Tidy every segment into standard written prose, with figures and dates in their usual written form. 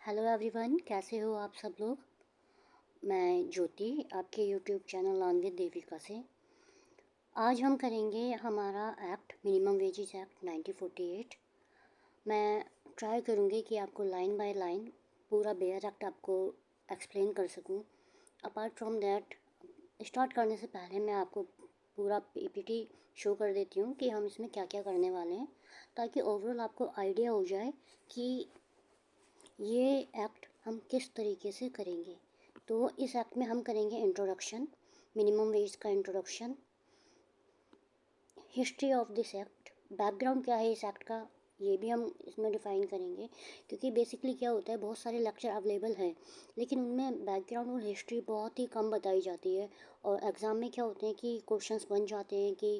Hello everyone, कैसे हो आप सब लोग। मैं ज्योति आपके YouTube channel on with Devika से। आज हम करेंगे हमारा एक्ट मिनिमम वेजेस एक्ट 1948। मैं ट्राई करूँगी कि आपको लाइन बाय लाइन पूरा बेयर एक्ट आपको एक्सप्लेन कर सकूँ। अपार्ट फ्रॉम दैट, स्टार्ट करने से पहले मैं आपको पूरा पीपीटी शो कर देती हूँ कि हम इसमें क्या क्या करने वाले हैं, ताकि ओवरऑल आपको आइडिया हो जाए कि ये एक्ट हम किस तरीके से करेंगे। तो इस एक्ट में हम करेंगे इंट्रोडक्शन, मिनिमम वेज का introduction, history of this act, background क्या है इस एक्ट का, ये भी हम इसमें डिफ़ाइन करेंगे। क्योंकि बेसिकली क्या होता है, बहुत सारे लेक्चर अवेलेबल हैं लेकिन उनमें बैकग्राउंड और हिस्ट्री बहुत ही कम बताई जाती है। और एग्ज़ाम में क्या होते हैं कि क्वेश्चंस बन जाते हैं कि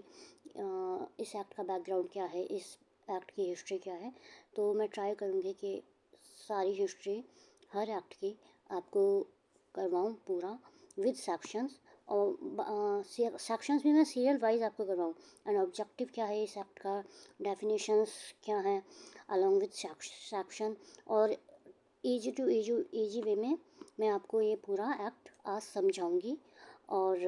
इस एक्ट का बैकग्राउंड क्या है, इस एक्ट की हिस्ट्री क्या है। तो मैं ट्राई करूँगी कि सारी हिस्ट्री हर एक्ट की आपको करवाऊँ पूरा विद सेक्शंस। और सेक्शंस भी मैं सीरियल वाइज आपको करवाऊँ। एंड ऑब्जेक्टिव क्या है इस एक्ट का, डेफिनेशंस क्या हैं अलॉन्ग विद सेक्शन। और इजी वे में मैं आपको ये पूरा एक्ट आज समझाऊंगी। और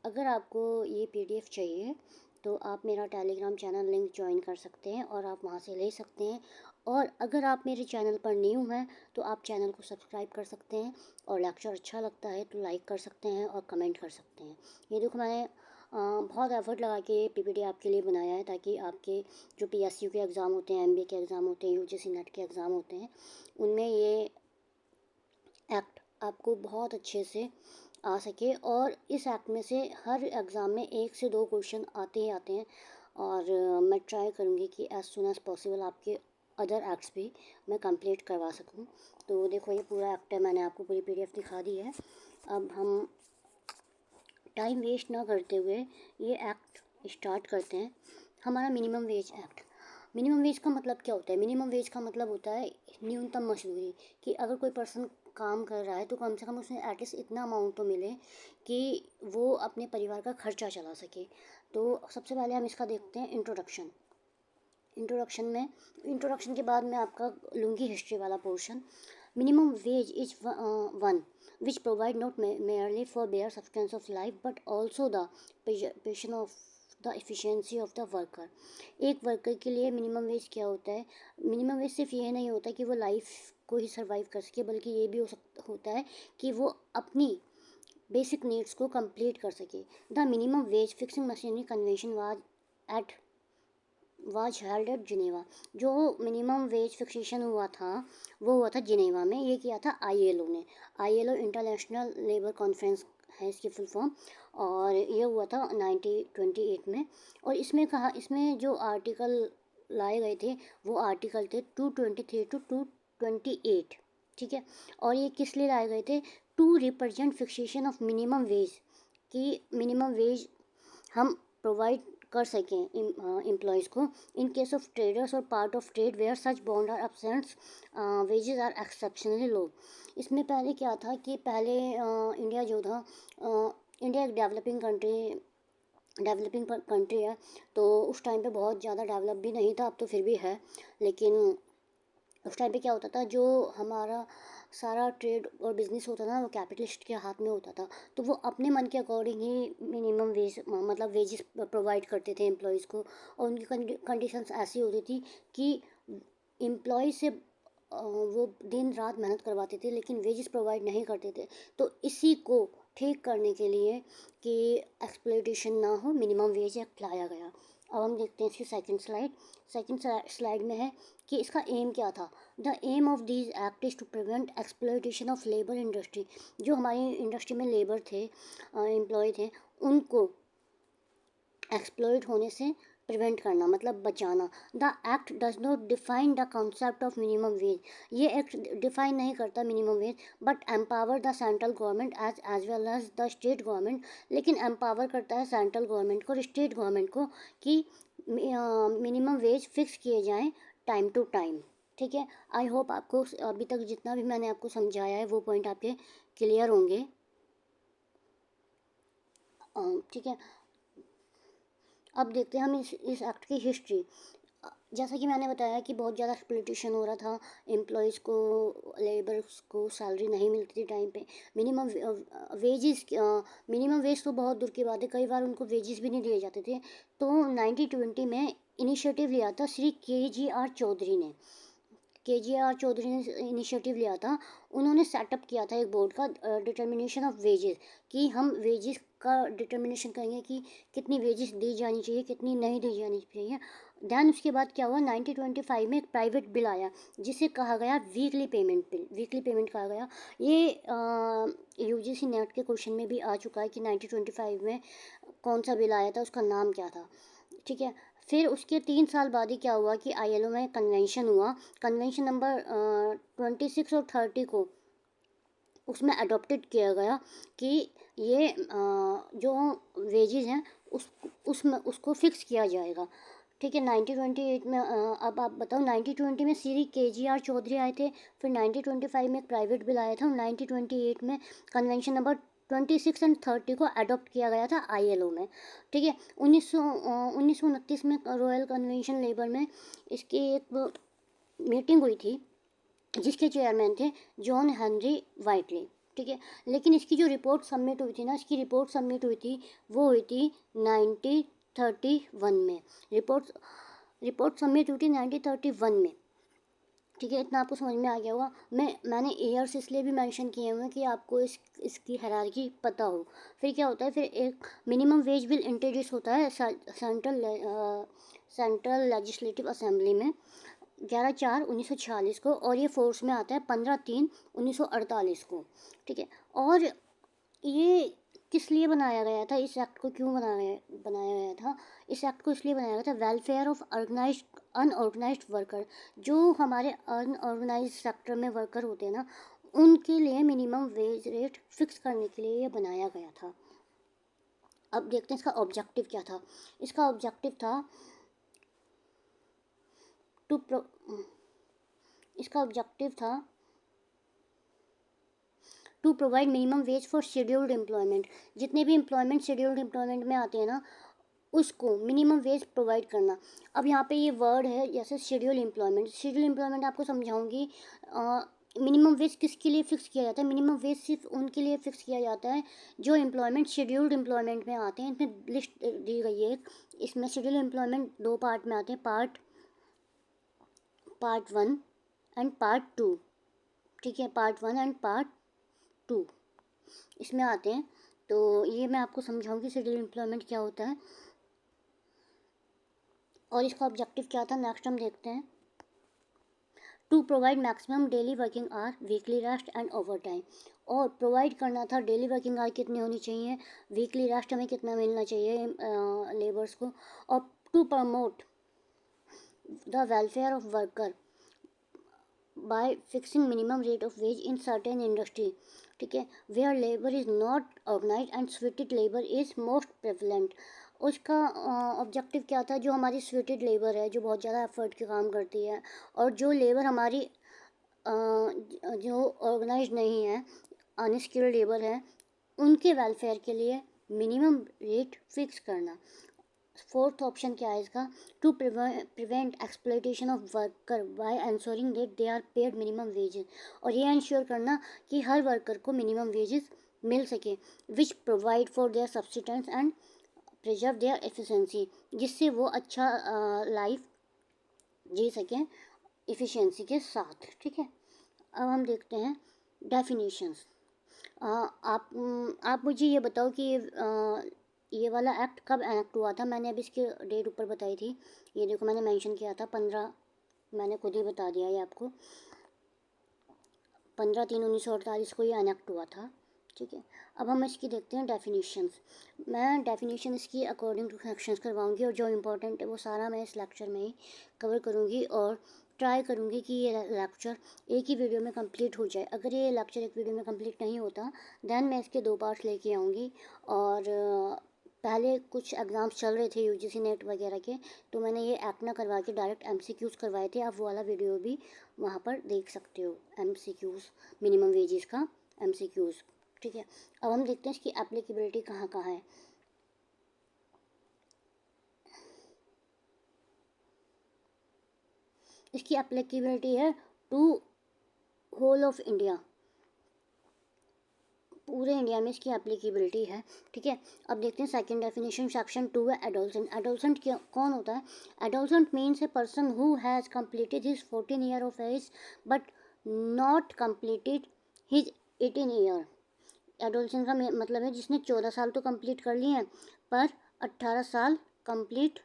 अगर आपको ये पीडीएफ चाहिए तो आप मेरा टेलीग्राम चैनल लिंक ज्वाइन कर सकते हैं और आप वहाँ से ले सकते हैं। और अगर आप मेरे चैनल पर न्यू हैं तो आप चैनल को सब्सक्राइब कर सकते हैं, और लेक्चर अच्छा लगता है तो लाइक कर सकते हैं और कमेंट कर सकते हैं। ये देखो, मैंने बहुत एफर्ट लगा के ये पीपीटी आपके लिए बनाया है, ताकि आपके जो पीएसयू के एग्ज़ाम होते हैं, एमबीए के एग्ज़ाम होते हैं, यूजीसी नेट के एग्ज़ाम होते हैं, उनमें ये एक्ट आपको बहुत अच्छे से आ सके। और इस एक्ट में से हर एग्ज़ाम में 1 से 2 क्वेश्चन आते ही आते हैं। और मैं ट्राई करूँगी कि एज़ सून एज़ पॉसिबल आपके अदर एक्ट्स भी मैं कंप्लीट करवा सकूँ। तो देखो, ये पूरा एक्ट है, मैंने आपको पूरी पीडीएफ दिखा दी है। अब हम टाइम वेस्ट ना करते हुए ये एक्ट स्टार्ट करते हैं। हमारा minimum wage act. Minimum wage का मतलब क्या होता है? मिनिमम वेज का मतलब होता है न्यूनतम मजदूरी। कि अगर कोई पर्सन काम कर रहा है तो कम से कम उसे एटलीस्ट इतना अमाउंट तो मिले कि वो अपने परिवार का खर्चा चला सके। तो सबसे पहले हम इसका देखते हैं इंट्रोडक्शन। इंट्रोडक्शन के बाद मैं आपका लूँगी हिस्ट्री वाला portion. Minimum wage is one which provide not merely for bare substance of life but also the preservation of the efficiency of the worker। एक वर्कर के लिए मिनिमम वेज क्या होता है? मिनिमम वेज सिर्फ ये नहीं होता कि वो लाइफ को ही सर्वाइव कर सके, बल्कि ये भी होता है कि वो अपनी बेसिक नीड्स को कंप्लीट कर सके। The minimum wage fixing machinery convention was held at Geneva. जो मिनिमम वेज फिक्सेशन हुआ था वो हुआ था जिनेवा में। ये किया था आईएलओ ने। आईएलओ इंटरनेशनल लेबर कॉन्फ्रेंस है इसकी फुल फॉर्म। और ये हुआ था 1928 में। और इसमें जो आर्टिकल लाए गए थे वो आर्टिकल थे 223 टू 228। ठीक है। और ये किस लिए लाए गए थे? To represent fixation of minimum wage, कि मिनिमम वेज हम प्रोवाइड कर सकें एम्प्लॉयज़ को इन केस ऑफ ट्रेडर्स और part of trade where such bond are absents wages are exceptionally low. इसमें पहले क्या था कि पहले इंडिया जो था, इंडिया एक डेवलपिंग कंट्री है। तो उस टाइम पे बहुत ज़्यादा डेवलप भी नहीं था, अब तो फिर भी है। लेकिन उस टाइम पे क्या होता था, जो हमारा सारा ट्रेड और बिज़नेस होता था वो कैपिटलिस्ट के हाथ में होता था। तो वो अपने मन के अकॉर्डिंग ही मिनिमम वेज मतलब वेजेस प्रोवाइड करते थे एम्प्लॉयज़ को। और उनकी कंडीशंस ऐसी होती थी कि एम्प्लॉय से वो दिन रात मेहनत करवाते थे लेकिन वेजेस प्रोवाइड नहीं करते थे। तो इसी को ठीक करने के लिए कि एक्सप्लॉयटेशन ना हो, मिनिमम वेज एक्ट लाया गया। अब हम देखते हैं इसकी सेकंड स्लाइड में है कि इसका एम क्या था। The aim of these act is to prevent exploitation of labour industry. जो हमारी इंडस्ट्री में लेबर थे, एम्प्लॉय थे, उनको एक्सप्लॉइट होने से प्रिवेंट करना, मतलब बचाना। The act does not define the concept of minimum wage. ये एक्ट डिफाइन नहीं करता minimum wage, but empower the central government as well as the state government. लेकिन एम्पावर करता है सेंट्रल गवर्नमेंट को और स्टेट गवर्नमेंट को कि मिनिमम वेज फिक्स किए जाएँ टाइम टू टाइम। ठीक है। आई होप आपको अभी तक जितना भी मैंने आपको समझाया है वो पॉइंट आपके क्लियर होंगे। ठीक है। अब देखते हैं हम इस एक्ट की हिस्ट्री। जैसा कि मैंने बताया कि बहुत ज़्यादा एक्सप्लॉयटेशन हो रहा था, एम्प्लॉयज़ को, लेबर्स को सैलरी नहीं मिलती थी टाइम पे। मिनिमम वेजेस, मिनिमम वेज तो बहुत दूर की बात है, कई बार उनको वेजेस भी नहीं दिए जाते थे। तो 1920 में इनिशिएटिव लिया था श्री KGR चौधरी ने। KGR चौधरी ने इनिशिएटिव लिया था। उन्होंने सेटअप किया था एक बोर्ड का, डिटर्मिनेशन ऑफ वेजेस, कि हम वेजेस का डिटर्मिनेशन करेंगे कि कितनी वेजेस दी जानी चाहिए, कितनी नहीं दी जानी चाहिए। दैन उसके बाद क्या हुआ, 1925 में एक प्राइवेट बिल आया जिसे कहा गया weekly payment bill, weekly payment कहा गया। ये UGC नेट के क्वेश्चन में भी आ चुका है कि 1925 में कौन सा बिल आया था, उसका नाम क्या था। ठीक है। फिर उसके 3 साल बाद ही क्या हुआ कि ILO में कन्वेंशन हुआ। कन्वेंशन नंबर 26 और 30 को उसमें अडॉप्टेड किया गया कि ये जो वेजेस हैं उसमें उसको फिक्स किया जाएगा। ठीक है। 1928 में अब आप बताओ, 1920 में श्री KGR चौधरी आए थे, फिर 1925 में एक प्राइवेट बिल आया था, और 1928 में कन्वेंशन नंबर 26 एंड 30 को अडॉप्ट किया गया था ILO में। ठीक है। 1929 में रॉयल कन्वेंशन लेबर में इसकी एक मीटिंग हुई थी जिसके चेयरमैन थे जॉन हेनरी वाइटली। ठीक है। लेकिन इसकी जो रिपोर्ट सबमिट हुई थी ना, इसकी रिपोर्ट सबमिट हुई थी, वो हुई थी 1931 में। रिपोर्ट रिपोर्ट सबमिट हुई थी 1931 में। ठीक है। इतना आपको समझ में आ गया होगा। मैंने ईयर्स इसलिए भी मेंशन किए हुए हैं कि आपको इसकी हायरार्की पता हो। फिर क्या होता है, फिर एक मिनिमम वेज बिल इंट्रोड्यूस होता है सेंट्रल लेजिस्लेटिव असेंबली में 11/4/1946 को, और ये फोर्स में आता है 15/3/1948 को। ठीक है। और ये किस लिए बनाया गया था, इस एक्ट को क्यों बनाया गया था? इस एक्ट को इसलिए बनाया गया था, वेलफेयर ऑफ अनऑर्गेनाइज्ड वर्कर, जो हमारे अनऑर्गेनाइज्ड सेक्टर में वर्कर होते हैं ना, उनके लिए मिनिमम वेज रेट फिक्स करने के लिए ये बनाया गया था। अब देखते हैं इसका ऑब्जेक्टिव क्या था। इसका ऑब्जेक्टिव था टू इसका ऑब्जेक्टिव था to provide minimum wage for scheduled employment. जितने भी एम्प्लॉयमेंट शेड्यूल्ड एम्प्लॉयमेंट में आते हैं ना, उसको मिनिमम वेज प्रोवाइड करना। अब यहाँ पे ये वर्ड है जैसे शेड्यूल एम्प्लॉयमेंट आपको समझाऊंगी। मिनिमम वेज किसके लिए फ़िक्स किया जाता है? मिनिमम वेज सिर्फ उनके लिए फ़िक्स किया जाता है जो एम्प्लॉयमेंट शेड्यूल्ड एम्प्लॉयमेंट में आते हैं। इसमें लिस्ट दी गई है। इसमें शेड्यूल एम्प्लॉयमेंट 2 पार्ट में आते हैं, पार्ट 1 एंड पार्ट 2। ठीक है। पार्ट 1 एंड पार्ट 2 इसमें आते हैं। तो ये मैं आपको समझाऊंगी शेड्यूल एम्प्लॉयमेंट क्या होता है और इसका ऑब्जेक्टिव क्या था। नेक्स्ट हम देखते हैं। To provide maximum daily working hour, weekly rest and overtime. और प्रोवाइड करना था डेली वर्किंग आवर कितनी होनी चाहिए, वीकली रेस्ट हमें कितना मिलना चाहिए लेबर्स को, और to promote the welfare of worker by fixing minimum rate of wage in certain industry. ठीक है। Where labour is not organise and sweated labour is most prevalent. उसका ऑब्जेक्टिव क्या था, जो हमारी स्वीटेड लेबर है, जो बहुत ज़्यादा एफर्ट के काम करती है, और जो लेबर हमारी जो ऑर्गेनाइज नहीं है, अनस्किल्ड लेबर है, उनके वेलफेयर के लिए मिनिमम रेट फिक्स करना। फोर्थ ऑप्शन क्या है इसका, to prevent exploitation of worker by ensuring that they are paid minimum wages. और ये इंश्योर करना कि हर वर्कर को मिनिमम वेजेस मिल सके, which provide for their subsistence and preserve their efficiency, जिससे वो अच्छा लाइफ जी सकें इफ़िशियंसी के साथ। ठीक है। अब हम देखते हैं डेफिनेशंस। आप मुझे ये बताओ कि ये वाला एक्ट कब एनेक्ट हुआ था। मैंने अभी इसकी डेट ऊपर बताई थी, ये देखो मैंने मेंशन किया था 15, मैंने खुद ही बता दिया ये आपको, 15/3/1948 को ये एनेक्ट हुआ था। ठीक है। अब हम इसकी देखते हैं डेफिनेशंस। मैं डेफिनेशन इसकी अकॉर्डिंग टू सेक्शंस करवाऊंगी, और जो इम्पोर्टेंट है वो सारा मैं इस लेक्चर में ही कवर करूँगी, और ट्राई करूँगी कि ये लेक्चर एक ही वीडियो में कंप्लीट हो जाए। अगर ये लेक्चर एक वीडियो में कंप्लीट नहीं होता, दैन मैं इसके 2 पार्ट्स लेके आऊँगी। और पहले कुछ एग्ज़ाम्स चल रहे थे UGC नेट वगैरह के, तो मैंने ये एक्ट ना करवा के डायरेक्ट MCQs करवाए थे। आप वो वाला वीडियो भी वहाँ पर देख सकते हो, MCQs, मिनिमम वेजेस का MCQs। ठीक है। अब हम देखते हैं इसकी एप्लीकेबिलिटी कहाँ कहाँ है। इसकी एप्लीकेबिलिटी है टू होल ऑफ इंडिया, पूरे इंडिया में इसकी एप्लीकेबिलिटी है, ठीक है। अब देखते हैं सेकंड डेफिनेशन, सेक्शन 2 है एडोलसेंट। एडोलसेंट क्या कौन होता है? Adolescent means a person who has completed his 14 year of age but not completed his 18 year. Adolescent का मतलब है जिसने 14 साल तो कंप्लीट कर लिए हैं पर 18 साल कंप्लीट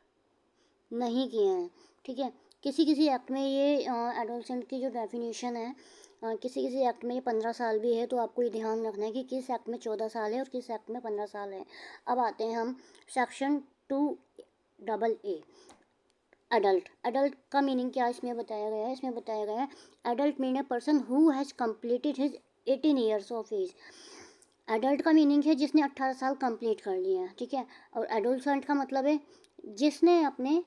नहीं किए हैं, ठीक है। किसी किसी एक्ट में ये एडोलसेंट की जो डेफिनेशन है, किसी किसी एक्ट में ये 15 साल भी है, तो आपको ये ध्यान रखना है कि किस एक्ट में 14 साल है और किस एक्ट में 15 साल है। अब आते हैं हम सेक्शन 2AA एडल्ट। एडल्ट का मीनिंग क्या इसमें बताया गया है? इसमें बताया गया है adult mean a person who has completed his 18 years of age. Adult का मीनिंग है जिसने 18 साल कंप्लीट कर लिए हैं, ठीक है। और एडोलसेंट का मतलब है जिसने अपने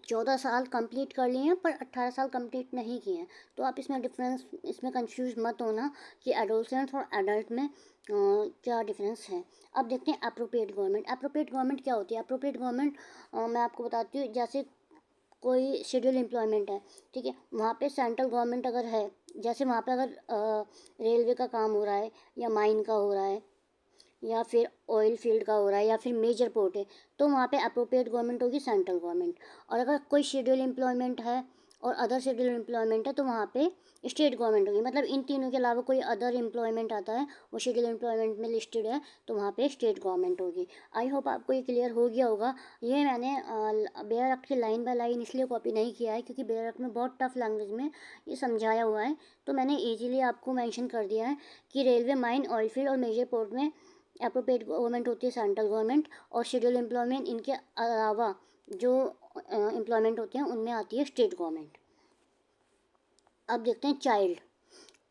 14 साल कंप्लीट कर लिए हैं पर 18 साल कंप्लीट नहीं किए हैं। तो आप इसमें डिफरेंस, इसमें कंफ्यूज मत होना कि एडोलसेंट और एडल्ट में क्या डिफरेंस है। अब देखते हैं अप्रोप्रिएट गवर्नमेंट। अप्रोप्रिएट गवर्नमेंट क्या होती है? अप्रोप्रिएट गवर्नमेंट मैं आपको बताती हूँ, जैसे कोई शेड्यूल एम्प्लॉयमेंट है, ठीक है, वहाँ पे सेंट्रल गवर्नमेंट अगर है, जैसे वहाँ पे अगर रेलवे का काम हो रहा है या माइन का हो रहा है या फिर ऑयल फील्ड का हो रहा है या फिर मेजर पोर्ट है, तो वहाँ पे अप्रोप्रिएट गवर्नमेंट होगी सेंट्रल गवर्नमेंट। और अगर कोई शेड्यूल एम्प्लॉयमेंट है और अदर शेड्यूल एम्प्लॉयमेंट है तो वहाँ पे स्टेट गवर्नमेंट होगी। मतलब इन तीनों के अलावा कोई अदर एम्प्लॉयमेंट आता है, वो शेड्यूल एम्प्लॉयमेंट में लिस्टेड है, तो वहाँ पे स्टेट गवर्नमेंट होगी। आई होप आपको ये क्लियर हो गया होगा। ये मैंने बेयर एक्ट की लाइन बाय लाइन इसलिए कॉपी नहीं किया है क्योंकि बेयर एक्ट में बहुत टफ लैंग्वेज में ये समझाया हुआ है, तो मैंने ईजीली आपको मैंशन कर दिया है कि रेलवे, माइन, ऑयल फील्ड और मेजर पोर्ट में अप्रोप्रिएट गवर्नमेंट होती है सेंट्रल गवर्नमेंट, और शेड्यूल एम्प्लॉयमेंट इनके अलावा जो एम्प्लॉयमेंट होते हैं उनमें आती है स्टेट गवर्नमेंट। अब देखते हैं चाइल्ड,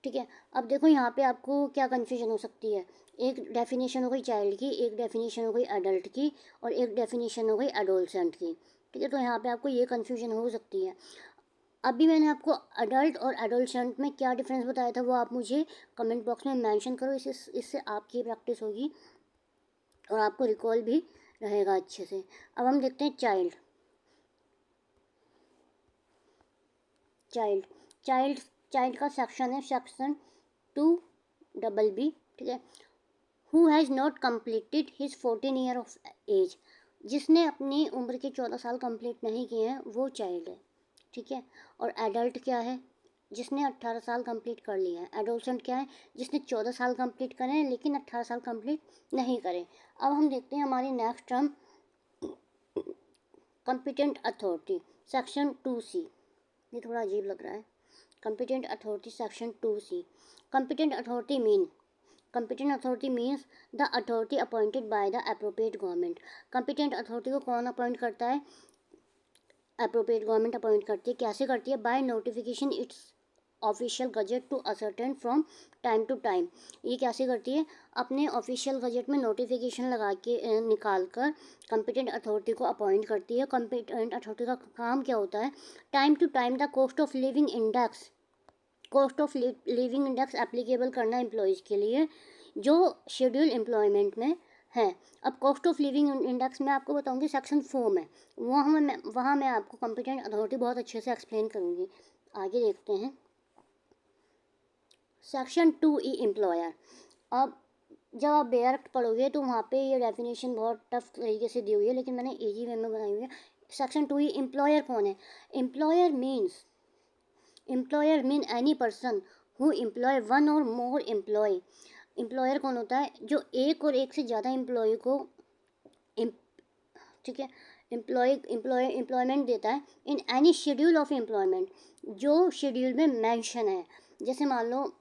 ठीक है। अब देखो यहाँ पे आपको क्या कन्फ्यूजन हो सकती है। एक डेफिनेशन हो गई चाइल्ड की, एक डेफिनेशन हो गई एडल्ट की, और एक डेफिनेशन हो गई एडोलसेंट की, ठीक है। तो यहाँ पे आपको ये कन्फ्यूजन हो सकती है। अभी मैंने आपको अडल्ट और एडोलसेंट में क्या डिफरेंस बताया था वो आप मुझे कमेंट बॉक्स में मेंशन करो, इससे आपकी प्रैक्टिस होगी और आपको रिकॉल भी रहेगा अच्छे से। अब हम देखते हैं चाइल्ड। चाइल्ड चाइल्ड चाइल्ड का सेक्शन है सेक्शन 2BB, ठीक है। Who has not completed his 14 year of age. जिसने अपनी उम्र के 14 साल कंप्लीट नहीं किए हैं वो चाइल्ड है, ठीक है। और एडल्ट क्या है? जिसने 18 साल कंप्लीट कर लिया है। एडोलसेंट क्या है? जिसने 14 साल कंप्लीट करे हैं लेकिन 18 साल कंप्लीट नहीं करे। अब हम देखते हैं हमारी next term competent authority, section 2C। ये थोड़ा अजीब लग रहा है। Competent authority section 2C। Competent authority mean, competent authority means the authority appointed by the appropriate government. Competent authority को कौन अपॉइंट करता है? अप्रोप्रिएट गवर्नमेंट अपॉइंट करती है। कैसे करती है? By notification its official gazette to ascertain from time to time. ये कैसे करती है? अपने ऑफिशियल गजट में नोटिफिकेशन लगा के निकाल कर कॉम्पिटेंट अथॉरिटी को अपॉइंट करती है। कॉम्पिटेंट अथॉरिटी का काम क्या होता है? Time to time the cost of living index, cost of living index applicable करना एम्प्लॉयज़ के लिए जो शेड्यूल एम्प्लॉयमेंट में है। अब कॉस्ट ऑफ लिविंग इंडेक्स मैं आपको बताऊंगी सेक्शन 4 में, वहाँ मैं आपको कॉम्पिटेंट अथॉरिटी बहुत अच्छे से एक्सप्लेन करूँगी। आगे देखते हैं सेक्शन 2E एम्प्लॉयर। अब जब आप बेयर एक्ट पढ़ोगे तो वहाँ पे ये डेफिनेशन बहुत टफ तरीके से दी हुई है, लेकिन मैंने इजी वे में बनाई हुई है। सेक्शन 2E एम्प्लॉयर कौन है? Employer mean any person who employ one or more employ. Employer कौन होता है? जो एक और एक से ज़्यादा एम्प्लॉय को, ठीक है, एम्प्लॉयमेंट देता है in any schedule of employment, जो शेड्यूल में मेंशन है। जैसे मान लो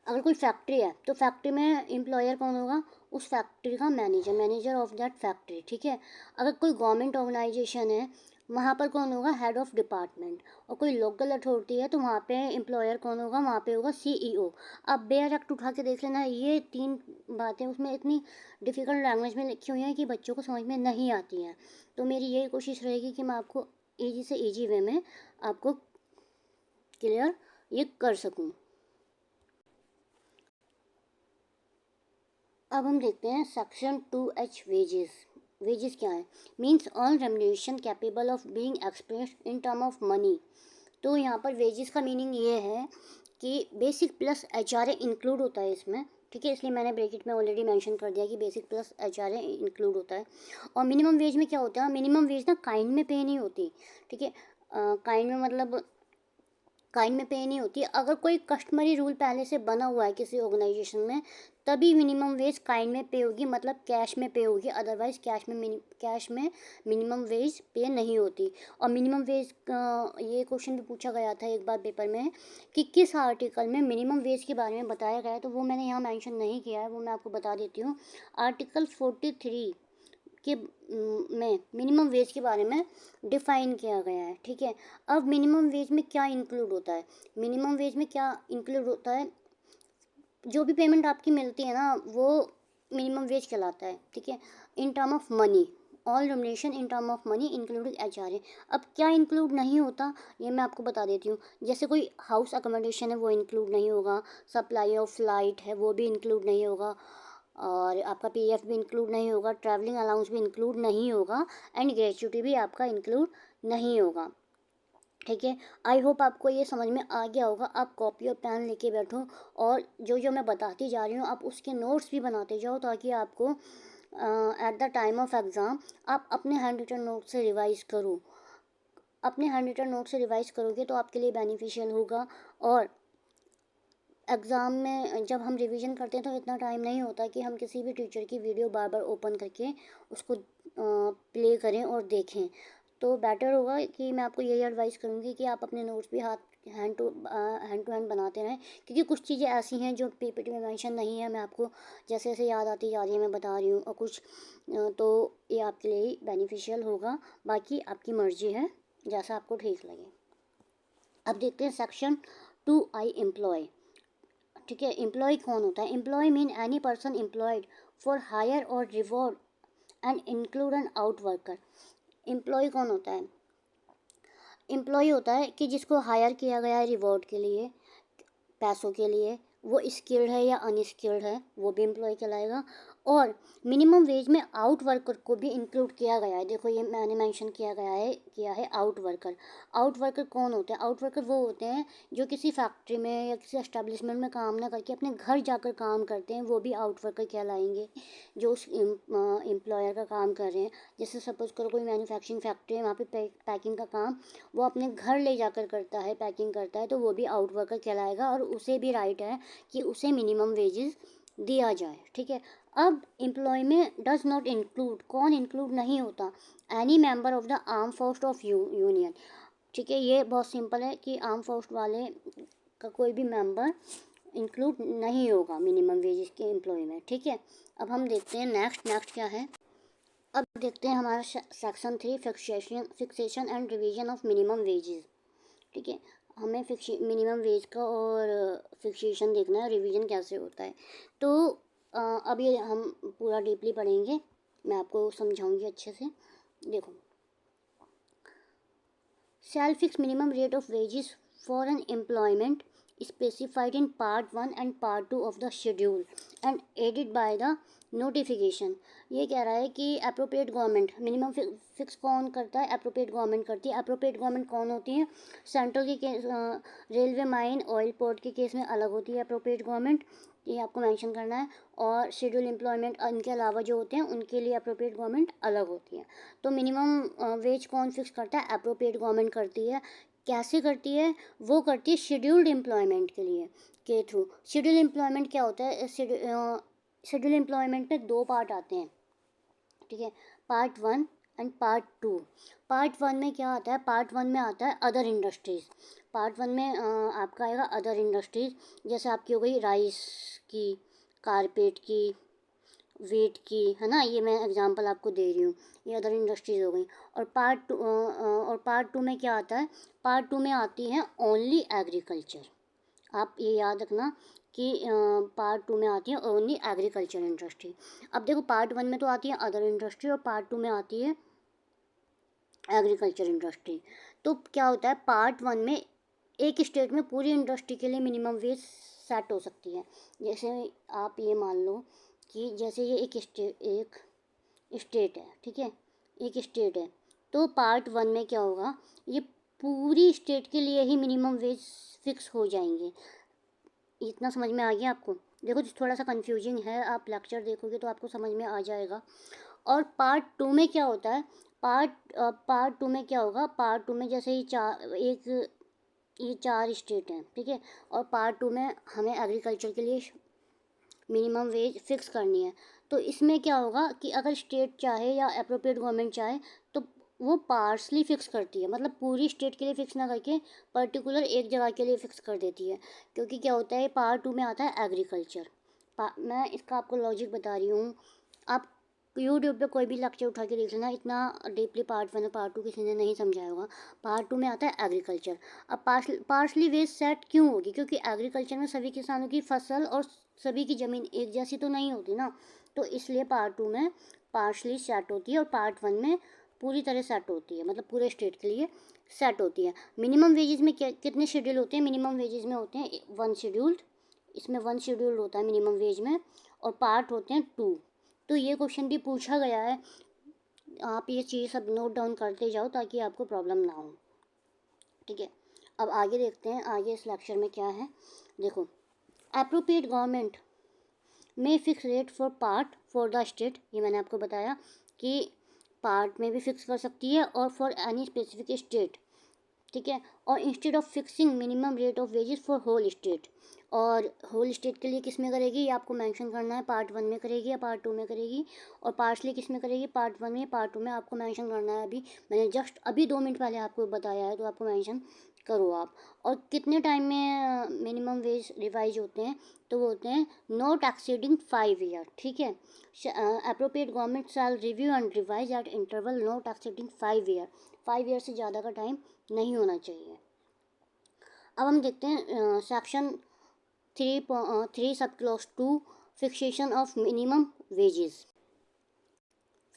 अगर कोई फैक्ट्री है तो फैक्ट्री में एम्प्लॉयर कौन होगा? उस फैक्ट्री का मैनेजर ऑफ दैट फैक्ट्री, ठीक है। अगर कोई गवर्नमेंट ऑर्गेनाइजेशन है वहाँ पर कौन होगा? Head of department. और कोई लोकल अथॉरिटी है तो वहाँ पे एम्प्लॉयर कौन होगा? वहाँ पे होगा CEO। अब बेयर एक्ट उठा के देख लेना, ये 3 बातें उसमें इतनी डिफ़िकल्ट लैंग्वेज में लिखी हुई हैं कि बच्चों को समझ में नहीं आती हैं। तो मेरी यही कोशिश रहेगी कि मैं आपको ईजी से ईजी वे में आपको क्लियर ये कर सकूँ। अब हम देखते हैं सेक्शन 2H वेजेस। वेजेस क्या है? Means earn remuneration capable of being expressed in term of money. तो यहाँ पर वेजेस का मीनिंग ये है कि बेसिक प्लस एच आर ए इंक्लूड होता है इसमें, ठीक है, इसलिए मैंने ब्रैकेट में ऑलरेडी मेंशन कर दिया कि बेसिक प्लस एच आर ए इंक्लूड होता है। और मिनिमम वेज में क्या होता है? मिनिमम वेज ना काइंड में पे नहीं होती, ठीक है, काइंड में मतलब काइंड में पे नहीं होती। अगर कोई कस्टमरी रूल पहले से बना हुआ है किसी ऑर्गेनाइजेशन में, तभी मिनिमम वेज काइंड में पे होगी, मतलब कैश में पे होगी, अदरवाइज कैश में मिनिमम वेज पे नहीं होती। और मिनिमम वेज ये क्वेश्चन भी पूछा गया था एक बार पेपर में कि किस आर्टिकल में मिनिमम वेज के बारे में बताया गया है, तो वो मैंने यहाँ मेंशन नहीं किया है, वो मैं आपको बता देती हूँ। आर्टिकल 43 के में मिनिमम वेज के बारे में डिफ़ाइन किया गया है, ठीक है। अब मिनिमम वेज में क्या इंक्लूड होता है? मिनिमम वेज में क्या इंक्लूड होता है? जो भी पेमेंट आपकी मिलती है ना, वो मिनिमम वेज कहलाता है, ठीक है। In term of money, all remuneration in term of money including H R A. अब क्या इंक्लूड नहीं होता, ये मैं आपको बता देती हूँ। जैसे कोई हाउस अकोमोडेशन है, वो इंक्लूड नहीं होगा। सप्लाई ऑफ फ्लाइट है, वो भी इंक्लूड नहीं होगा। और आपका पीएफ भी इंक्लूड नहीं होगा, ट्रैवलिंग अलाउंस भी इंक्लूड नहीं होगा, एंड ग्रेच्युटी भी आपका इंक्लूड नहीं होगा, ठीक है। आई होप आपको ये समझ में आ गया होगा। आप कॉपी और पेन लेके बैठो और जो जो मैं बताती जा रही हूँ आप उसके नोट्स भी बनाते जाओ, ताकि आपको at the time of exam आप अपने हैंड रिटन नोट से रिवाइज़ करो। अपने हैंड रिटन नोट से रिवाइज़ करोगे तो आपके लिए बेनिफिशियल होगा। और एग्ज़ाम में जब हम रिवीजन करते हैं तो इतना टाइम नहीं होता कि हम किसी भी टीचर की वीडियो बार बार ओपन करके उसको प्ले करें और देखें। तो बेटर होगा कि मैं आपको यही एडवाइस करूँगी कि आप अपने नोट्स भी हैंड टू हैंड बनाते रहें, क्योंकि कुछ चीज़ें ऐसी हैं जो पीपीटी में मेंशन नहीं है। मैं आपको जैसे जैसे याद आती जा रही है मैं बता रही हूँ, और कुछ तो ये आपके लिए ही बेनिफिशियल होगा। बाकी आपकी मर्ज़ी है, जैसा आपको ठीक लगे। अब देखते हैं सेक्शन 2I एम्प्लॉय, ठीक है। एम्प्लॉय कौन होता है? Employ mean any person employed for hire और reward and include an out worker. Employ कौन होता है? एम्प्लॉय होता है कि जिसको हायर किया गया है रिवॉर्ड के लिए, पैसों के लिए, वो स्किल्ड है या अनस्किल्ड है, वो भी एम्प्लॉय कहलाएगा। और मिनिमम वेज में आउट वर्कर को भी इंक्लूड किया गया है। देखो ये मैंने मेंशन किया है आउट वर्कर। आउट वर्कर कौन होते हैं? आउट वर्कर वो होते हैं जो किसी फैक्ट्री में या किसी एस्टेब्लिशमेंट में काम ना करके अपने घर जाकर काम करते हैं, वो भी आउट वर्कर कहलाएंगे, जो उस एम्प्लॉयर का काम कर रहे हैं। जैसे सपोज करो कोई मैन्युफैक्चरिंग फैक्ट्री है, वहाँ पे पैकिंग का काम वो अपने घर ले जाकर करता है, पैकिंग करता है, तो वो भी आउट वर्कर कहलाएगा और उसे भी राइट है कि उसे मिनिमम वेजेस दिया जाए, ठीक है। अब एम्प्लॉय में डज नॉट इंक्लूड, कौन इंक्लूड नहीं होता? Any member of the arm force of union, ठीक है। ये बहुत सिंपल है कि आर्म फोर्स वाले का कोई भी मेंबर इंक्लूड नहीं होगा मिनिमम वेजेस के एम्प्लॉय में, ठीक है। अब हम देखते हैं नेक्स्ट क्या है। अब देखते हैं हमारा section 3 fixation and revision of minimum wages, ठीक है। हमें मिनिमम वेज का और फिक्सेशन देखना है, रिवीजन कैसे होता है। तो अब ये हम पूरा डीपली पढ़ेंगे, मैं आपको समझाऊंगी अच्छे से। देखो, shall fix minimum rate of wages for an employment specified in part 1 and part 2 of the schedule and aided by the notification. ये कह रहा है कि अप्रोप्रिएट गवर्नमेंट मिनिमम फिक्स कौन करता है? अप्रोप्रिएट गवर्नमेंट करती है। अप्रोप्रिएट गवर्नमेंट कौन होती है? सेंट्रल के case, railway, mine, oil port के केस में अलग होती है अप्रोप्रिएट गवर्नमेंट, ये आपको मेंशन करना है। और शेड्यूल एम्प्लॉयमेंट इनके अलावा जो होते हैं उनके लिए अप्रोप्रिएट गवर्नमेंट अलग होती है। तो मिनिमम वेज कौन फिक्स करता है? अप्रोप्रिएट गवर्नमेंट करती है। कैसे करती है? वो करती है शेड्यूल्ड एम्प्लॉयमेंट के लिए के थ्रू। शेड्यूल एम्प्लॉयमेंट क्या होता है? शेड्यूल एम्प्लॉयमेंट में दो पार्ट आते हैं, ठीक है, पार्ट 1 एंड पार्ट 2। पार्ट 1 में क्या आता है? पार्ट 1 में आता है अदर इंडस्ट्रीज़। पार्ट 1 में आपका आएगा अदर इंडस्ट्रीज़, जैसे आपकी हो गई राइस की, कारपेट की, वेट की, है ना, ये मैं एग्जांपल आपको दे रही हूँ, ये अदर इंडस्ट्रीज़ हो गई। और पार्ट टू में क्या आता है? पार्ट 2 में आती है ओनली एग्रीकल्चर। आप ये याद रखना कि पार्ट 2 में आती है ओनली एग्रीकल्चर इंडस्ट्री। अब देखो पार्ट 1 में तो आती है अदर इंडस्ट्री और पार्ट 2 में आती है एग्रीकल्चर इंडस्ट्री। तो क्या होता है? पार्ट 1 में एक स्टेट में पूरी इंडस्ट्री के लिए मिनिमम वेज सेट हो सकती है। जैसे आप ये मान लो कि जैसे ये एक स्टेट है, ठीक है, एक स्टेट है। तो पार्ट 1 में क्या होगा, ये पूरी स्टेट के लिए ही मिनिमम वेज फिक्स हो जाएंगे। इतना समझ में आ गया आपको? देखो थोड़ा सा कंफ्यूजिंग है, आप लेक्चर देखोगे तो आपको समझ में आ जाएगा। और पार्ट 2 में क्या होता है, पार्ट 2 में क्या होगा, पार्ट 2 में जैसे ये 4 स्टेट हैं, ठीक है, और पार्ट 2 में हमें एग्रीकल्चर के लिए मिनिमम वेज फिक्स करनी है। तो इसमें क्या होगा कि अगर स्टेट चाहे या अप्रोप्रिएट गवर्नमेंट चाहे तो वो पार्सली फिक्स करती है, मतलब पूरी स्टेट के लिए फिक्स ना करके पर्टिकुलर एक जगह के लिए फिक्स कर देती है। क्योंकि क्या होता है, पार्ट 2 में आता है एग्रीकल्चर। मैं इसका आपको लॉजिक बता रही हूँ। आप यूट्यूब पे कोई भी लेक्चर उठा के देख लेना, इतना डीपली पार्ट 1 और पार्ट 2 किसी ने नहीं समझाया होगा। पार्ट 2 में आता है एग्रीकल्चर। अब पार्सली वेज सेट क्यों होगी, क्योंकि एग्रीकल्चर में सभी किसानों की फसल और सभी की ज़मीन एक जैसी तो नहीं होती ना, तो इसलिए पार्ट 2 में पार्शली सेट होती है और पार्ट 1 में पूरी तरह सेट होती है, मतलब पूरे स्टेट के लिए सेट होती है। मिनिमम वेजेस में कितने शेड्यूल होते हैं, मिनिमम वेजेस में होते हैं 1 शेड्यूल्ड, इसमें 1 शेड्यूल होता है मिनिमम वेज में, और पार्ट होते हैं 2। तो ये क्वेश्चन भी पूछा गया है, आप ये चीज़ सब नोट डाउन करते जाओ ताकि आपको प्रॉब्लम ना हो, ठीक है। अब आगे देखते हैं, आगे इस लेक्चर में क्या है। देखो, अप्रोप्रिएट गवर्नमेंट में fix rate for the state, ये मैंने आपको बताया कि पार्ट में भी फिक्स कर सकती है और फॉर एनी स्पेसिफिक स्टेट, ठीक है। और instead of fixing minimum rate of wages for whole state, और होल स्टेट के लिए किस में करेगी ये आपको मेंशन करना है, पार्ट 1 में करेगी या पार्ट 2 में करेगी, और पार्शली किस में करेगी, पार्ट 1 में, पार्ट 2 में आपको मेंशन करना है। अभी मैंने जस्ट अभी 2 मिनट पहले आपको बताया है, तो आपको मेंशन करो आप। और कितने टाइम में मिनिमम वेज रिवाइज होते हैं, तो वो होते हैं नॉट एक्सीडिंग 5 ईयर, ठीक है। Appropriate government shell review and revise eight interval not exceeding 5 year, 5 year से ज़्यादा का टाइम नहीं होना चाहिए। अब हम देखते हैं section 3 sub clause 2, fixation of minimum wages.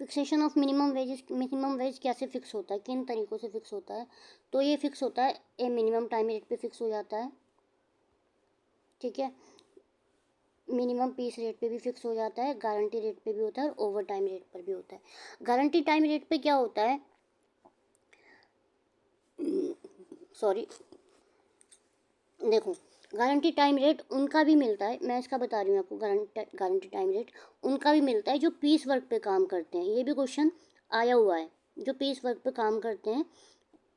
Fixation of minimum wages, minimum wage कैसे फिक्स होता है, किन तरीक़ों से फिक्स होता है, तो ये फिक्स होता है ए मिनिमम टाइम रेट पे फिक्स हो जाता है, ठीक है। मिनिमम पीस रेट पे भी फिक्स हो जाता है, गारंटी रेट पे भी होता है और ओवर टाइम रेट पर भी होता है। गारंटी टाइम रेट पे क्या होता है, सॉरी, देखो गारंटी टाइम रेट उनका भी मिलता है, मैं इसका बता रही हूँ आपको, गारंटी टाइम रेट उनका भी मिलता है जो पीस वर्क पे काम करते हैं। ये भी क्वेश्चन आया हुआ है, जो पीस वर्क पे काम करते हैं,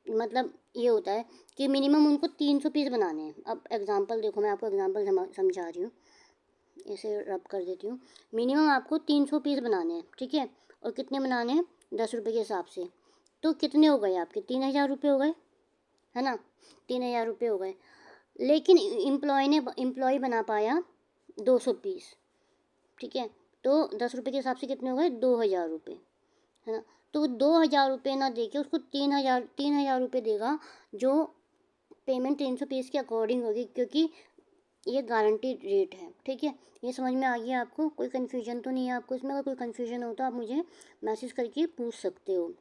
मतलब ये होता है कि मिनिमम उनको 300 पीस बनाने हैं। अब एग्जांपल देखो, मैं आपको एग्जांपल समझा रही हूँ, इसे रब कर देती हूँ। मिनिमम आपको 300 पीस बनाने हैं, ठीक है, और कितने बनाने हैं, 10 रुपये के हिसाब से। तो कितने हो गए आपके, 3000 रुपये हो गए, है ना, 3000 रुपये हो गए। लेकिन एम्प्लॉय बना पाया 200 पीस, ठीक है, तो 10 रुपये के हिसाब से कितने हो गए, 2000 रुपये, है ना। तो वो 2000 रुपये ना दे के उसको 3000 रुपये देगा, जो पेमेंट 300 पीस के अकॉर्डिंग होगी, क्योंकि ये गारंटी रेट है, ठीक है। ये समझ में आ गया आपको, कोई कन्फ्यूजन तो नहीं है आपको इसमें? अगर कोई कन्फ्यूजन हो तो आप मुझे मैसेज करके पूछ सकते हो।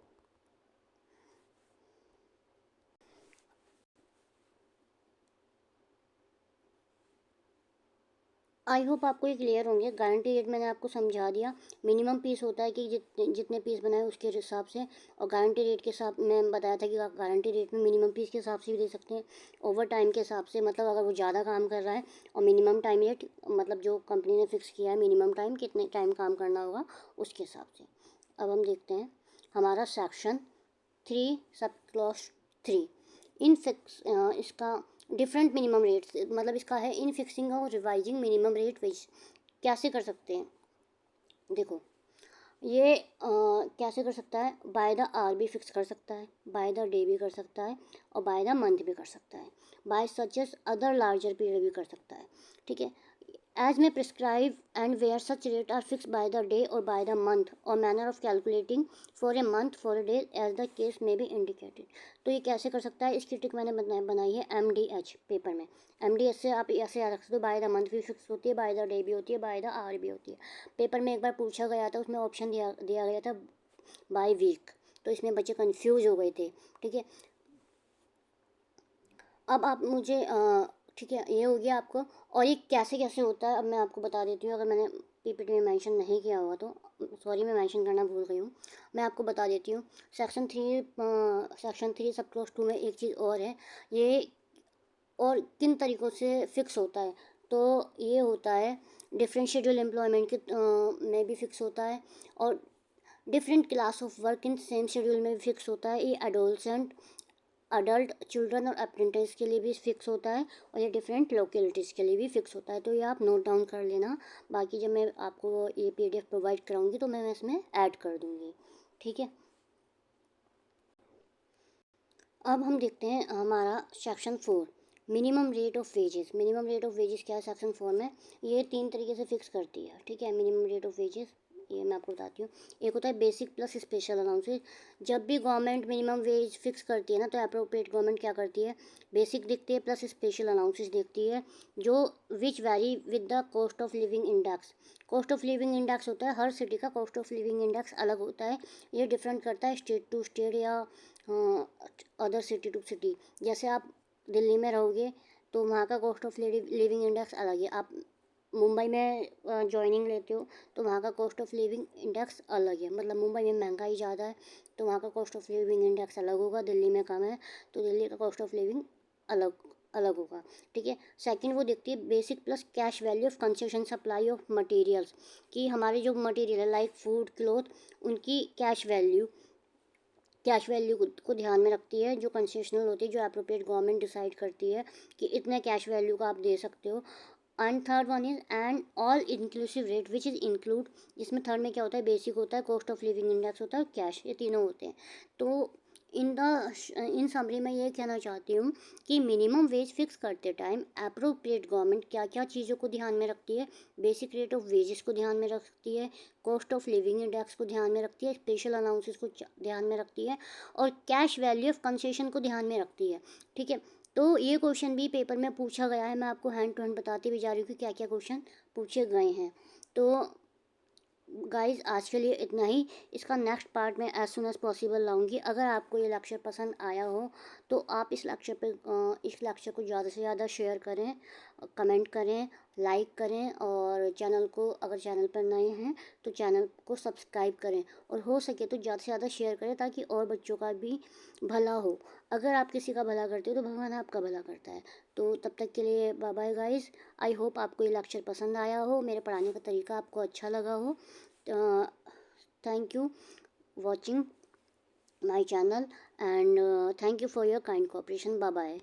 आई होप आपको ये क्लियर होंगे। गारंटी रेट मैंने आपको समझा दिया, मिनिमम पीस होता है कि जितने जितने पीस बनाए उसके हिसाब से, और गारंटी रेट के हिसाब में बताया था कि आप गारंटी रेट में मिनिमम पीस के हिसाब से भी दे सकते हैं, ओवर टाइम के हिसाब से, मतलब अगर वो ज़्यादा काम कर रहा है, और मिनिमम टाइम रेट मतलब जो कंपनी ने फिक्स किया है मिनिमम टाइम, कितने टाइम काम करना होगा उसके हिसाब से। अब हम देखते हैं हमारा section 3 sub clause 3, in fix, इसका डिफरेंट मिनिमम रेट्स, मतलब इसका है इन फिक्सिंग और रिवाइजिंग मिनिमम रेट वेज कैसे कर सकते हैं। देखो ये कैसे कर सकता है, बाय द आवर भी फिक्स कर सकता है, बाय द डे भी कर सकता है, और बाय द मंथ भी कर सकता है, by such as other larger period भी कर सकता है, ठीक है। एज में prescribe and where such rate are fix by the day or by the month or manner of calculating for a month for a day as the case में भी indicated. तो ये कैसे कर सकता है, इसकी ट्रिक मैंने बनाई है MDH पेपर में। MDH से आप ऐसे याद रख सकते हो, बाय द मंथ भी फिक्स होती है, बाय द डे भी होती है, बाय द आवर भी होती है। पेपर में एक बार पूछा गया था, उसमें ऑप्शन दिया गया था बाय वीक, तो इसमें बच्चे कंफ्यूज हो गए थे, ठीक है। अब आप मुझे ठीक है, ये हो गया आपको। और ये कैसे कैसे होता है अब मैं आपको बता देती हूँ, अगर मैंने PPT में मेंशन नहीं किया होगा तो। सॉरी मैं मेंशन करना भूल गई हूँ, मैं आपको बता देती हूँ। सेक्शन 3 सब क्लॉज 2 में एक चीज़ और है, ये और किन तरीक़ों से फ़िक्स होता है, तो ये होता है डिफरेंट शेड्यूल एम्प्लॉयमेंट के में भी फ़िक्स होता है, और different class of work in same schedule में भी फ़िक्स होता है। ये एडोलसेंट, अडल्ट, चिल्ड्रन और अप्रेंटिस के लिए भी फ़िक्स होता है, और ये डिफरेंट लोकेलिटीज़ के लिए भी फ़िक्स होता है। तो ये आप नोट डाउन कर लेना, बाकी जब मैं आपको ये पीडीएफ प्रोवाइड कराऊँगी तो मैं इसमें ऐड कर दूँगी, ठीक है। अब हम देखते हैं हमारा section 4, minimum rate of wages. Minimum rate of wages क्या है सेक्शन 4 में, ये 3 तरीके से फिक्स करती है, ठीक है। मिनिमम रेट ऑफ वेजेस ये मैं आपको बताती हूँ। एक होता है बेसिक प्लस स्पेशल अलाउंसेस। जब भी गवर्नमेंट मिनिमम वेज फिक्स करती है ना, तो अप्रोप्रिएट गवर्नमेंट क्या करती है, बेसिक देखती है प्लस स्पेशल अलाउंसेस देखती है, जो which vary with the cost of living index. Cost of living index होता है, हर सिटी का कॉस्ट ऑफ लिविंग इंडेक्स अलग होता है, ये डिफरेंट करता है स्टेट टू स्टेट या अदर सिटी टू सिटी। जैसे आप दिल्ली में रहोगे तो वहाँ का कॉस्ट ऑफ लिविंग इंडेक्स अलग है। आप मुंबई में जॉइनिंग लेते हो तो वहाँ का कॉस्ट ऑफ लिविंग इंडेक्स अलग है, मतलब मुंबई में महंगाई ज़्यादा है तो वहाँ का कॉस्ट ऑफ लिविंग इंडेक्स अलग होगा, दिल्ली में कम है तो दिल्ली का कॉस्ट ऑफ लिविंग अलग अलग होगा, ठीक है। सेकंड वो देखती है basic plus cash value of concession supply of materials, कि हमारे जो मटेरियल है लाइक फूड क्लोथ, उनकी कैश वैल्यू को ध्यान में रखती है, जो कंसेशनल होती है, जो अप्रोप्रिएट गवर्नमेंट डिसाइड करती है कि इतने कैश वैल्यू का आप दे सकते हो। And third one is and all inclusive rate which is include, जिसमें थर्ड में क्या होता है, बेसिक होता है, कॉस्ट ऑफ लिविंग इंडेक्स होता है, कैश, ये तीनों होते हैं। तो इन समरी मैं ये कहना चाहती हूँ कि मिनिमम वेज फिक्स करते टाइम अप्रोप्रिएट गवर्नमेंट क्या क्या चीज़ों को ध्यान में रखती है, बेसिक रेट ऑफ वेजेस को ध्यान में रखती है, कॉस्ट ऑफ लिविंग इंडेक्स को ध्यान में रखती है, स्पेशल अलाउंसेस को ध्यान में रखती है, और कैश वैल्यू ऑफ कंसेशन को ध्यान में रखती है, ठीक है। तो ये क्वेश्चन भी पेपर में पूछा गया है, मैं आपको हैंड टू हैंड बताती भी जा रही हूँ कि क्या क्या क्वेश्चन पूछे गए हैं। तो गाइज आज के लिए इतना ही, इसका नेक्स्ट पार्ट में एज सुन एज पॉसिबल लाऊंगी। अगर आपको ये लेक्चर पसंद आया हो तो आप इस लेक्चर को ज़्यादा से ज़्यादा शेयर करें, कमेंट करें, लाइक करें, और चैनल को, अगर चैनल पर नए हैं तो चैनल को सब्सक्राइब करें, और हो सके तो ज़्यादा से ज़्यादा शेयर करें ताकि और बच्चों का भी भला हो। अगर आप किसी का भला करते हो तो भगवान आपका भला करता है। तो तब तक के लिए bye bye guys. I hope आपको ये लेक्चर पसंद आया हो, मेरे पढ़ाने का तरीका आपको अच्छा लगा हो। Thank you watching my channel, and thank you for your kind cooperation. Bye bye.